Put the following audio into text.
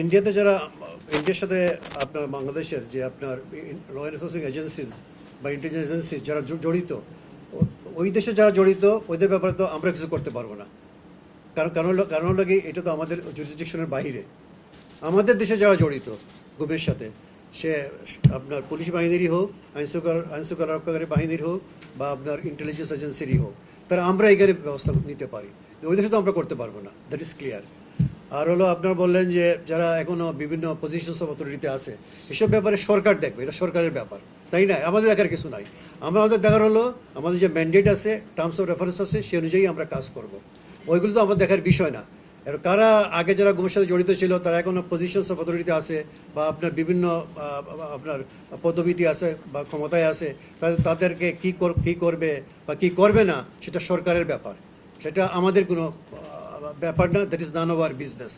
ইন্ডিয়াতে যারা ইন্ডিয়ার সাথে আপনার বাংলাদেশের যে আপনার ল এনফোর্সিং এজেন্সিজ বা ইন্টেলিজেন্স এজেন্সিজ যারা জড়িত, ওই দেশে যারা জড়িত ওদের ব্যাপারে তো আমরা কিছু করতে পারবো না। কারণ লাগে এটা তো আমাদের জুরিসডিকশনের বাইরে। আমাদের দেশে যারা জড়িত গুমের সাথে, সে আপনার পুলিশ বাহিনীরই হোক, আইনশৃঙ্খলা রক্ষাকারী বাহিনীর হোক, বা আপনার ইন্টেলিজেন্স এজেন্সিরই হোক, তারা আমরা এখানে ব্যবস্থা নিতে পারি। ওই দেশে তো আমরা করতে পারবো না, দ্যাট ইজ ক্লিয়ার। আর হলো আপনার বললেন যে যারা এখনও বিভিন্ন পজিশনস অফ অথরিটিতে আছে, এসব ব্যাপারে সরকার দেখবে, এটা সরকারের ব্যাপার, তাই না? আমাদের দেখার কিছু নাই। আমাদের দেখার হলো আমাদের যে ম্যান্ডেট আছে, টার্মস অফ রেফারেন্স আছে, সেই অনুযায়ী আমরা কাজ করব। ওইগুলো তো আমাদের দেখার বিষয় না। এর কারা আগে যারা গুমের সাথে জড়িত ছিল তারা এখনও পজিশনস অফ অথরিটিতে আছে, বা আপনার বিভিন্ন আপনার পদবিতে আছে বা ক্ষমতায় আছে, তাদেরকে কী করবে বা কী করবে না, সেটা সরকারের ব্যাপার, সেটা আমাদের কোনো ব্যাপার না। That is none of our business.